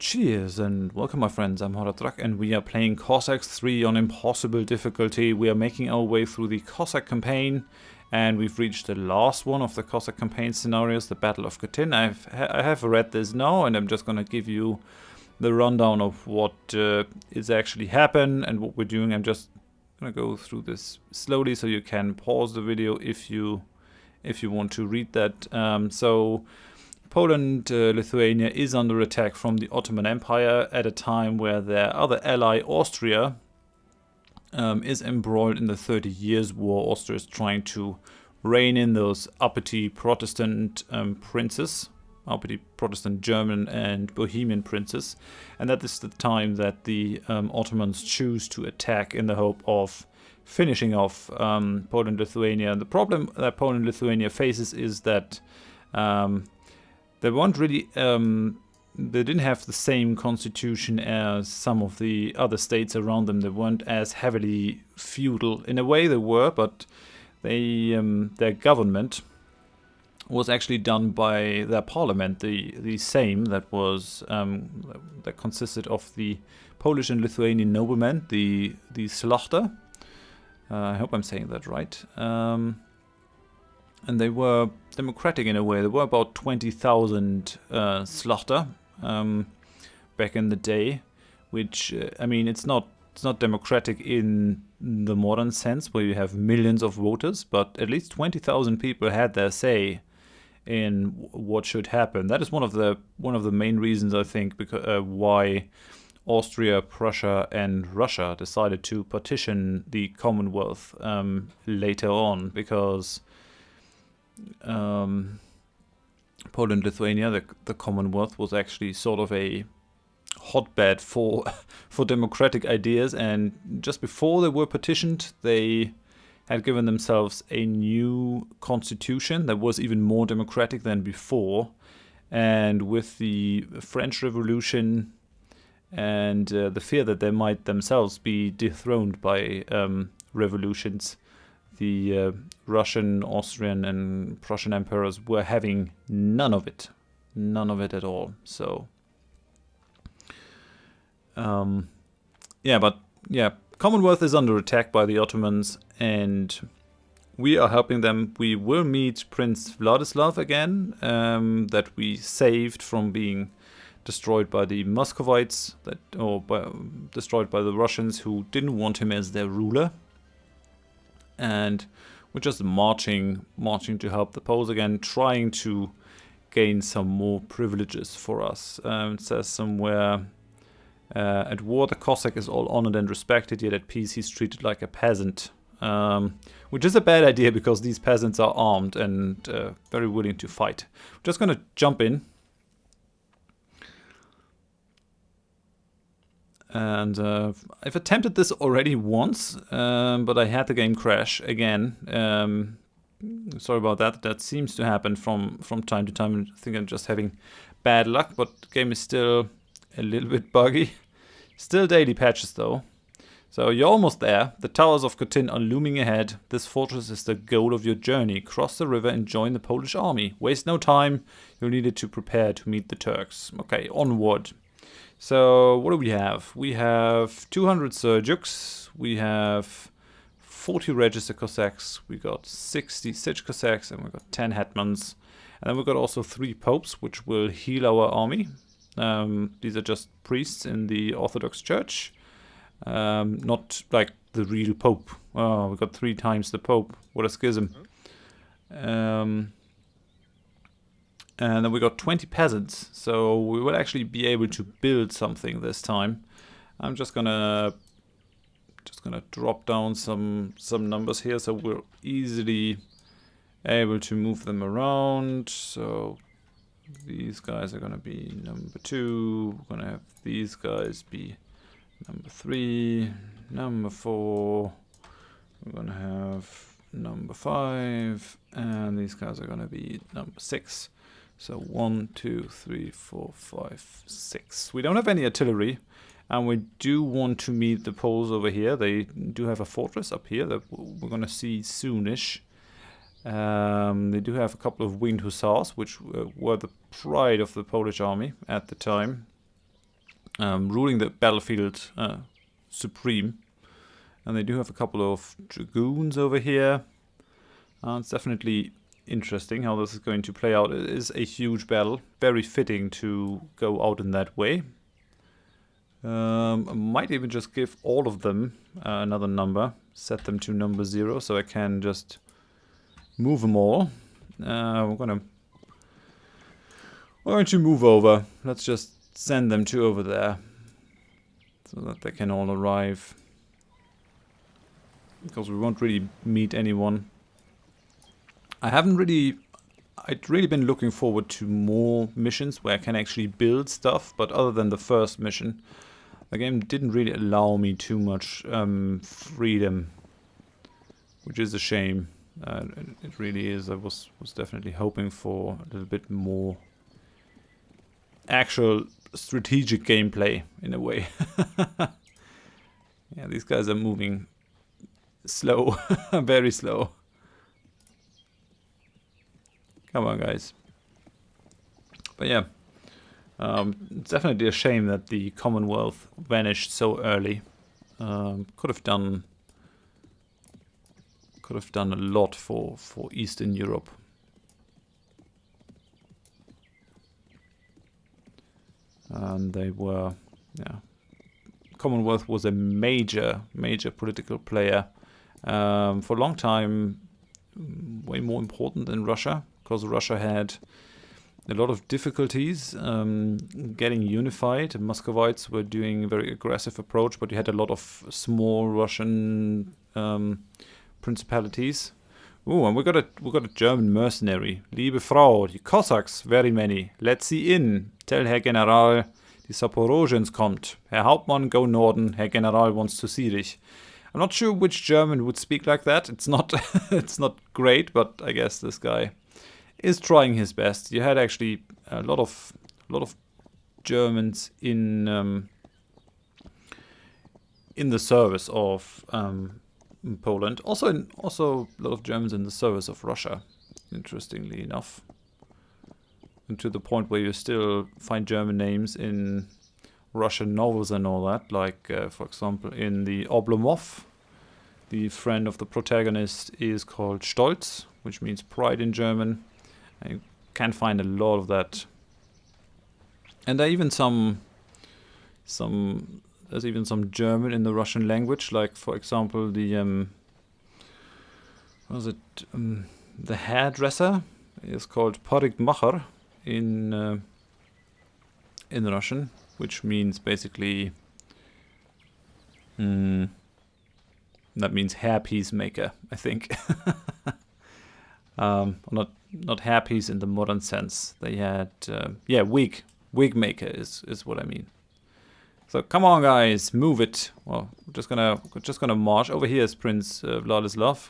Cheers and welcome my friends, I'm Horath and we are playing Cossacks 3 on impossible difficulty. We are making our way through the Cossack campaign and we've reached the last one of the Cossack campaign scenarios, the Battle of Khotyn. I have read this now and I'm just gonna give you the rundown of what is actually happened and what we're doing. I'm just gonna go through this slowly so you can pause the video if you want to read that. So Poland, Lithuania is under attack from the Ottoman Empire at a time where their other ally, Austria, is embroiled in the 30 Years' War. Austria is trying to rein in those uppity Protestant princes, uppity Protestant German and Bohemian princes. And that is the time that the Ottomans choose to attack in the hope of finishing off Poland-Lithuania. The problem that Poland-Lithuania faces is that they weren't really, they didn't have the same constitution as some of the other states around them. They weren't as heavily feudal. In a way they were, but they, their government was actually done by their parliament, the Sejm, that was, that consisted of the Polish and Lithuanian noblemen, the Szlachta. I hope I'm saying that right. And they were democratic in a way. There were about 20,000 Szlachta back in the day, which I mean, it's not democratic in the modern sense where you have millions of voters, but at least 20,000 people had their say in what should happen. That is one of the main reasons, I think, because why Austria, Prussia, and Russia decided to partition the Commonwealth later on, because Poland-Lithuania, the Commonwealth, was actually sort of a hotbed for democratic ideas, and just before they were partitioned, they had given themselves a new constitution that was even more democratic than before. And with the French Revolution and the fear that they might themselves be dethroned by revolutions, the Russian, Austrian, and Prussian emperors were having none of it at all. So, Commonwealth is under attack by the Ottomans, and we are helping them. We will meet Prince Vladislav again, that we saved from being destroyed by the Muscovites, destroyed by the Russians, who didn't want him as their ruler. And we're just marching to help the Poles again, trying to gain some more privileges for us. It says somewhere, at war the Cossack is all honored and respected, yet at peace he's treated like a peasant. Which is a bad idea, because these peasants are armed and very willing to fight. We're just gonna jump in. And I've attempted this already once, but I had the game crash again. Sorry about that. That seems to happen from time to time. I think I'm just having bad luck, but the game is still a little bit buggy. Still daily patches though. So you're almost there. The towers of Khotyn are looming ahead. This fortress is the goal of your journey. Cross the river and join the Polish army. Waste no time. You'll need it to prepare to meet the Turks. Okay, onward. So what do we have? We have 200 Seljuks, we have 40 Register Cossacks, we got 60 Sich Cossacks, and we got 10 Hetmans. And then we got also 3 popes, which will heal our army. These are just priests in the Orthodox Church, not like the real pope. Oh, we got 3 times the pope. What a schism. And then we got 20 peasants, so we will actually be able to build something this time. I'm just gonna drop down some numbers here, so we're easily able to move them around. So these guys are gonna be number 2. We're gonna have these guys be number 3, number 4. We're gonna have number 5, and these guys are gonna be number 6. So 1, 2, 3, 4, 5, 6. We don't have any artillery, and we do want to meet the Poles over here. They do have a fortress up here that we're going to see soonish. They do have a couple of winged hussars, which were the pride of the Polish army at the time. ruling the battlefield supreme. And they do have a couple of dragoons over here. It's definitely interesting how this is going to play out. It is a huge battle, very fitting to go out in that way. I might even just give all of them another number, set them to number 0, so I can just move them all. We're going to move over. Let's just send them to over there, so that they can all arrive. Because we won't really meet anyone. I'd really been looking forward to more missions where I can actually build stuff, but other than the first mission, the game didn't really allow me too much freedom, which is a shame. It really is. I was definitely hoping for a little bit more actual strategic gameplay in a way. Yeah, these guys are moving slow, very slow. Come on, guys. But yeah, it's definitely a shame that the Commonwealth vanished so early. Could have done a lot for Eastern Europe. And they were, yeah. Commonwealth was a major political player. For a long time, way more important than Russia, because Russia had a lot of difficulties getting unified. The Muscovites were doing a very aggressive approach, but you had a lot of small Russian principalities. Oh, and we got a German mercenary. Liebe Frau, die Cossacks, very many. Let's see in. Tell Herr General, die Zaporogens kommt. Herr Hauptmann, go Norden. Herr General wants to see dich. I'm not sure which German would speak like that. It's not it's not great, but I guess this guy is trying his best. You had actually a lot of Germans in the service of Poland. Also a lot of Germans in the service of Russia, interestingly enough. And to the point where you still find German names in Russian novels and all that, like for example in the Oblomov, the friend of the protagonist is called Stolz, which means pride in German. And you can find a lot of that. And there are even there's even some German in the Russian language, like for example the the hairdresser is called Parikmacher in Russian, which means basically that means hairpiece maker, I think. Not hairpiece in the modern sense. They had wig maker is what I mean. So come on, guys, move it. Well, we're just gonna march. Over here is Prince Vladislav,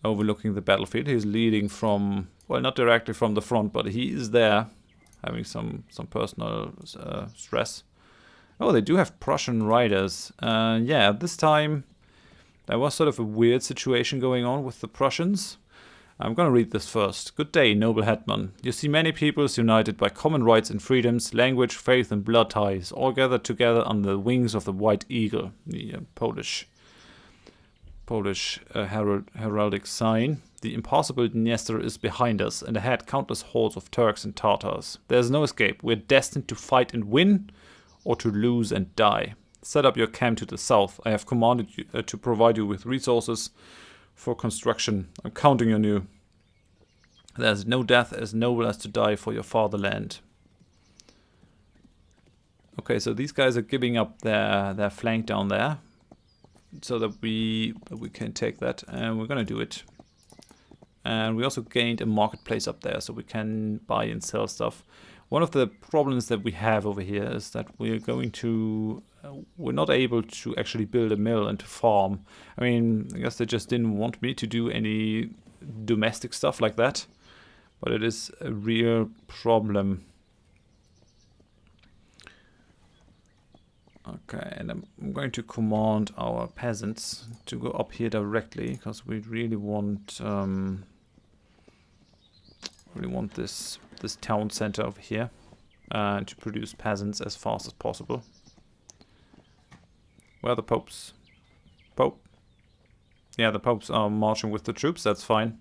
overlooking the battlefield. He's leading from, well, not directly from the front, but he is there, having some personal stress. Oh, they do have Prussian riders. Yeah, this time there was sort of a weird situation going on with the Prussians. I'm going to read this first. Good day, noble hetman. You see many peoples united by common rights and freedoms, language, faith and blood ties, all gathered together under the wings of the white eagle, the Polish heraldic sign. The impassable Dniester is behind us, and ahead countless hordes of Turks and Tartars. There is no escape. We're destined to fight and win, or to lose and die. Set up your camp to the south. I have commanded you to provide you with resources for construction. I'm counting on you. There's no death as noble as to die for your fatherland. Okay, so these guys are giving up their flank down there, so that we can take that, and we're gonna do it. And we also gained a marketplace up there, so we can buy and sell stuff. One of the problems that we have over here is that we're not able to actually build a mill and to farm. I mean, I guess they just didn't want me to do any domestic stuff like that, but it is a real problem. Okay, and I'm going to command our peasants to go up here directly, because we really want this town center over here. to produce peasants as fast as possible. Where are the popes? Pope? Yeah, the popes are marching with the troops, that's fine.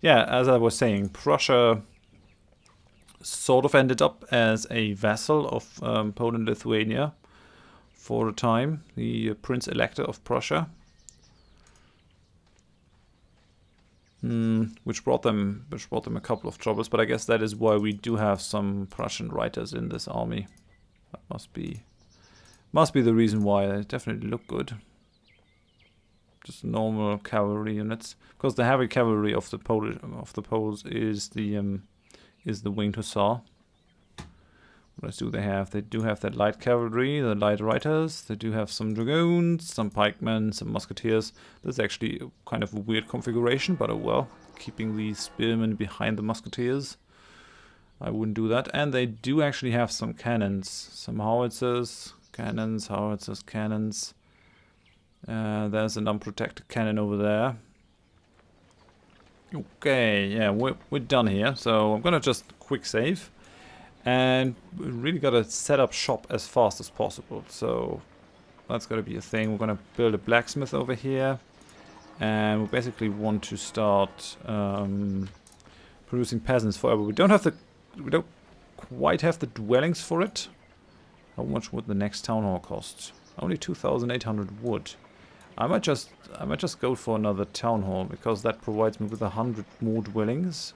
Yeah, as I was saying, Prussia sort of ended up as a vassal of Poland-Lithuania for a time, the Prince Elector of Prussia. Which brought them a couple of troubles, but I guess that is why we do have some Prussian riders in this army. That must be the reason why. They definitely look good. Just normal cavalry units, because the heavy cavalry of the Poles is the winged hussar. What else do they have? They do have that light cavalry, the light riders. They do have some dragoons, some pikemen, some musketeers. This is actually kind of a weird configuration, but oh well. Keeping the spearmen behind the musketeers. I wouldn't do that. And they do actually have some cannons. Some howitzers, cannons, howitzers, cannons. There's an unprotected cannon over there. Okay, yeah, we're done here. So I'm gonna just quick save. And we really gotta set up shop as fast as possible. So that's gotta be a thing. We're gonna build a blacksmith over here. And we basically want to start producing peasants forever. We don't quite have the dwellings for it. How much would the next town hall cost? Only 2,800 wood. I might just go for another town hall, because that provides me with 100 more dwellings.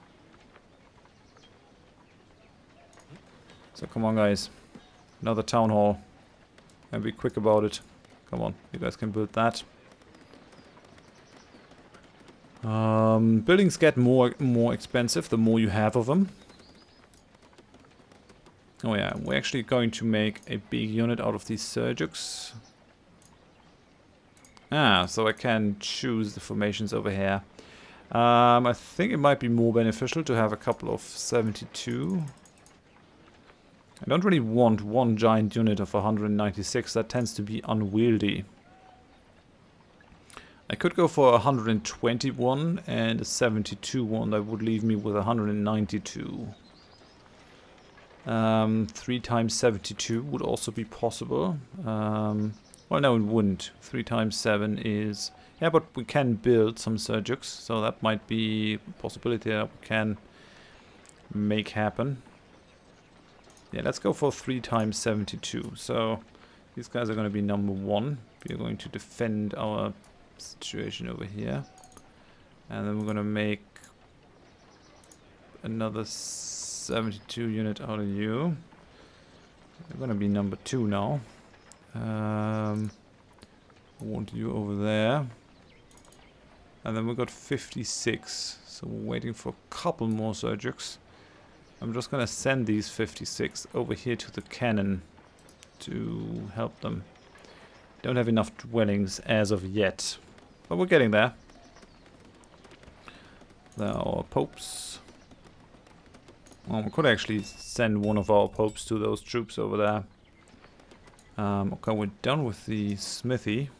So come on, guys, another town hall, and be quick about it. Come on, you guys can build that. Buildings get more expensive the more you have of them. Oh yeah, we're actually going to make a big unit out of these Seljuks. Ah, so I can choose the formations over here. I think it might be more beneficial to have a couple of 72. I don't really want one giant unit of 196, that tends to be unwieldy. I could go for 121 and a 72 one, that would leave me with 192. 3 times 72 would also be possible. Well, no, it wouldn't. 3 times 7 is... Yeah, but we can build some Seljuks, so that might be a possibility that we can make happen. Yeah, let's go for 3 times 72. So these guys are going to be number 1. We are going to defend our situation over here. And then we're going to make another 72 unit out of you. You're going to be number 2 now. I want you over there. And then we got 56. So we're waiting for a couple more Seljuks. I'm just gonna send these 56 over here to the cannon to help them. Don't have enough dwellings as of yet, but we're getting there. There are our popes. Well, we could actually send one of our popes to those troops over there. Okay, we're done with the smithy,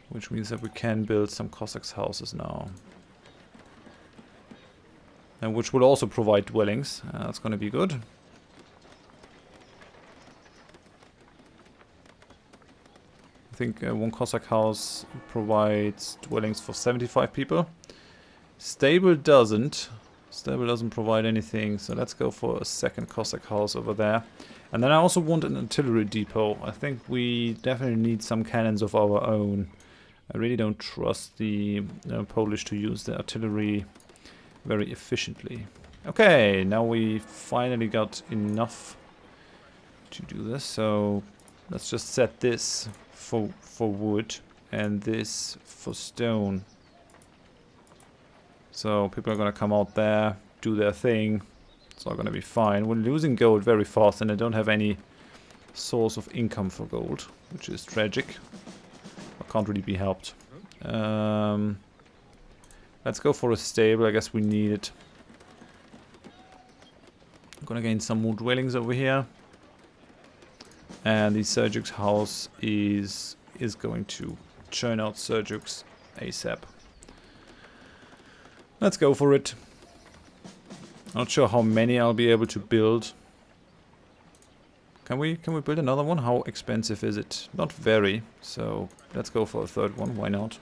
which means that we can build some Cossacks houses now. And which will also provide dwellings. That's going to be good. I think one Cossack house provides dwellings for 75 people. Stable doesn't. Stable doesn't provide anything, so let's go for a second Cossack house over there. And then I also want an artillery depot. I think we definitely need some cannons of our own. I really don't trust the Polish to use the artillery very efficiently. Okay, now we finally got enough to do this, so let's just set this for wood and this for stone. So people are gonna come out there, do their thing. It's all gonna be fine. We're losing gold very fast and I don't have any source of income for gold, which is tragic. I can't really be helped. Let's go for a stable. I guess we need it. I'm gonna gain some more dwellings over here. And the Seljuks house is going to churn out Seljuks ASAP. Let's go for it. Not sure how many I'll be able to build. Can we build another one? How expensive is it? Not very. So let's go for a third one. Why not?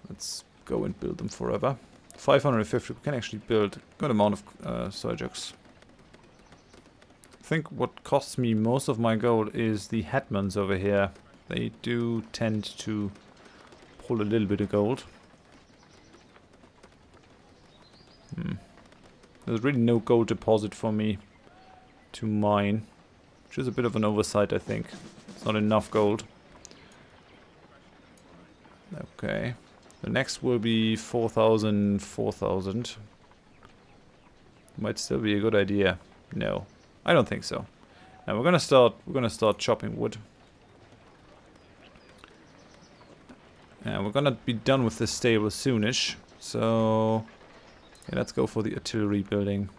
Let's go and build them forever. 550. We can actually build a good amount of Seljuks. I think what costs me most of my gold is the hetmans over here. They do tend to pull a little bit of gold. There's really no gold deposit for me to mine, which is a bit of an oversight, I think. It's not enough gold. Okay. The next will be 4,000, 4,000. Might still be a good idea. No, I don't think so. Now we're gonna start chopping wood. And we're gonna be done with this stable soonish. So yeah, let's go for the artillery building.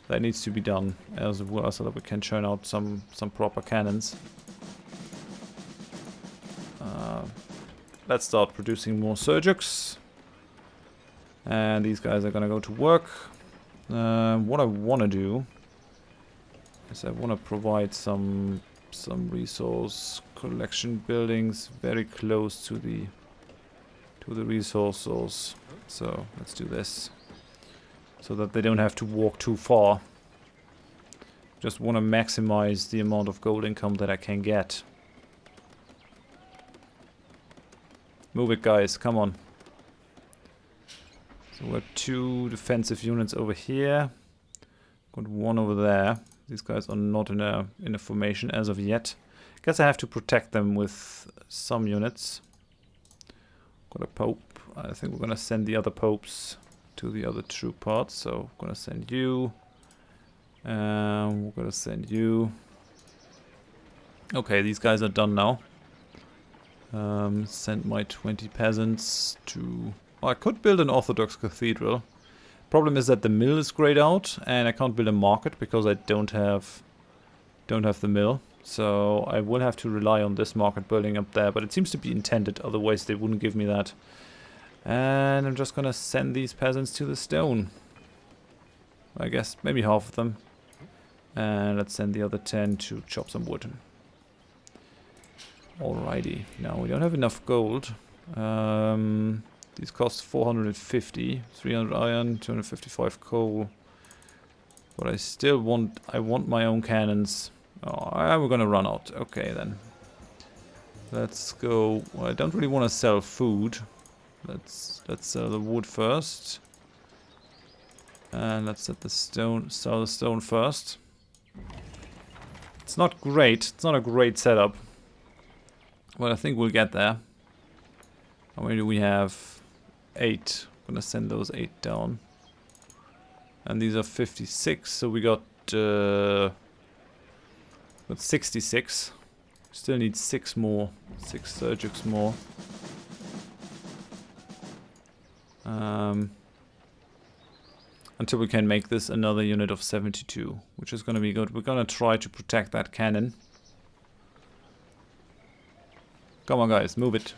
That needs to be done as well, so that we can churn out some proper cannons. Let's start producing more Seljuks. And these guys are gonna go to work. What I wanna do is I wanna provide some resource collection buildings very close to the resource source. So let's do this, so that they don't have to walk too far. Just want to maximize the amount of gold income that I can get. Move it, guys, come on. So we're 2 defensive units over here. Got 1 over there. These guys are not in a formation as of yet. Guess I have to protect them with some units. Got a pope. I think we're gonna send the other popes to the other troop parts. So we're gonna send you. We're gonna send you. Okay, these guys are done now. Send my 20 peasants to... Oh, I could build an Orthodox cathedral. Problem is that the mill is grayed out, and I can't build a market because I don't have the mill. So I will have to rely on this market building up there, but it seems to be intended, otherwise they wouldn't give me that. And I'm just gonna send these peasants to the stone. I guess maybe half of them. And let's send the other 10 to chop some wood. Alrighty, now we don't have enough gold. These cost 450, 300 iron, 255 coal. But I still want, my own cannons. Oh, we're gonna run out. Okay then. Let's go. Well, I don't really want to sell food. Let's sell the wood first. And let's sell the stone first. It's not great. It's not a great setup. Well, I think we'll get there. How many do we have? 8. I'm gonna send those 8 down. And these are 56, so we got 66. Still need 6 more. 6 Seljuks more. Until we can make this another unit of 72, which is gonna be good. We're gonna try to protect that cannon. Come on, guys, move it.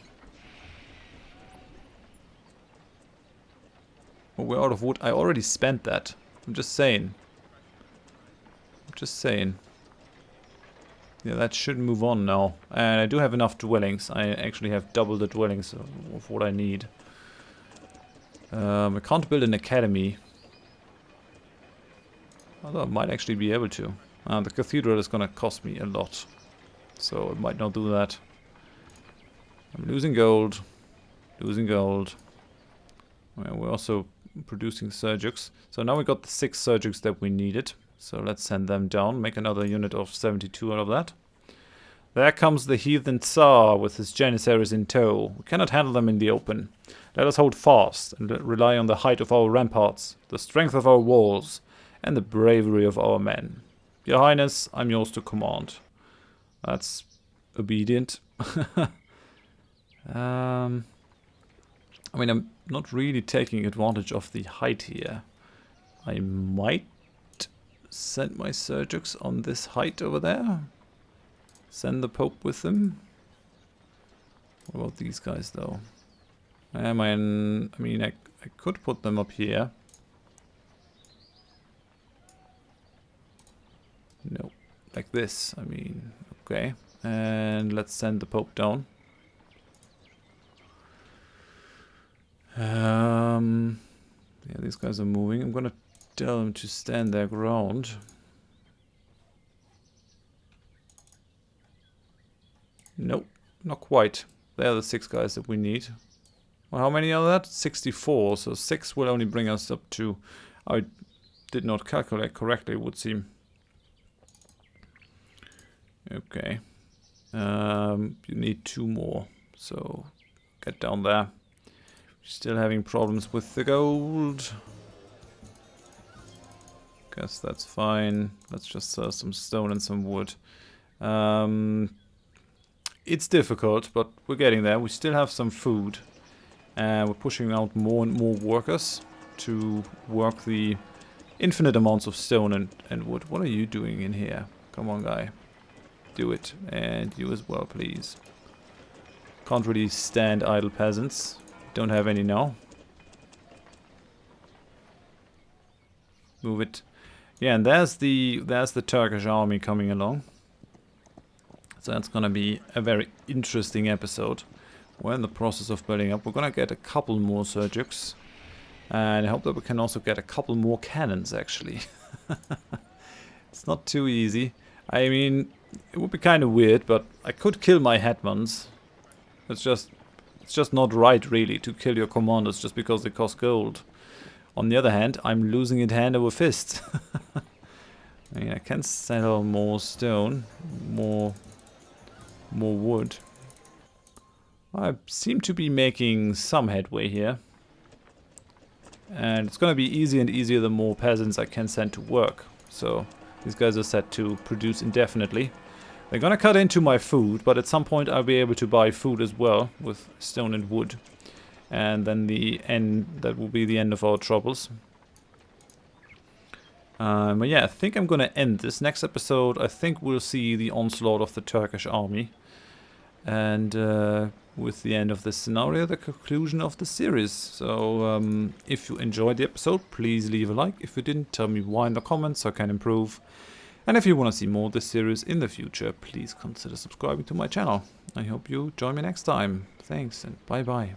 Oh, we're out of wood. I already spent that. I'm just saying. Yeah, that should move on now. And I do have enough dwellings. I actually have double the dwellings of what I need. I can't build an academy. Although I might actually be able to. The cathedral is gonna cost me a lot. So I might not do that. I'm losing gold. Well, we're also producing Seljuks. So now we got the 6 Seljuks that we needed. So let's send them down. Make another unit of 72 out of that. There comes the heathen Czar with his Janissaries in tow. We cannot handle them in the open. Let us hold fast and rely on the height of our ramparts, the strength of our walls, and the bravery of our men. Your Highness, I'm yours to command. That's obedient. I mean, I'm not really taking advantage of the height here. I might send my Seljuks on this height over there. Send the Pope with them. What about these guys, though? I mean, I could put them up here. like this. I mean, okay. And let's send the Pope down. Yeah, these guys are moving. I'm gonna tell them to stand their ground. Nope, not quite. They're the 6 guys that we need. Well, how many are that? 64, so 6 will only bring us up to... I did not calculate correctly, it would seem. Okay. You need 2 more, so get down there. Still having problems with the gold. Guess that's fine. Let's just sell some stone and some wood. It's difficult, but we're getting there. We still have some food. And we're pushing out more and more workers to work the infinite amounts of stone and wood. What are you doing in here? Come on, guy. Do it. And you as well, please. Can't really stand idle peasants. Don't have any now. Move it. Yeah, and there's the Turkish army coming along. So that's gonna be a very interesting episode. We're in the process of building up. We're gonna get a couple more Seljuks. And I hope that we can also get a couple more cannons, actually. It's not too easy. I mean, it would be kind of weird, but I could kill my hetmans. It's just not right, really, to kill your commanders just because they cost gold. On the other hand, I'm losing it hand over fist. I mean, I can sell more stone, more wood. I seem to be making some headway here. And it's going to be easier and easier the more peasants I can send to work. So these guys are set to produce indefinitely. They're going to cut into my food, but at some point I'll be able to buy food as well with stone and wood. And then that will be the end of our troubles. But yeah, I think I'm going to end this. Next episode, I think we'll see the onslaught of the Turkish army. And with the end of this scenario, the conclusion of the series. So if you enjoyed the episode, please leave a like. If you didn't, tell me why in the comments so I can improve. And if you want to see more of this series in the future, please consider subscribing to my channel. I hope you join me next time. Thanks and bye bye.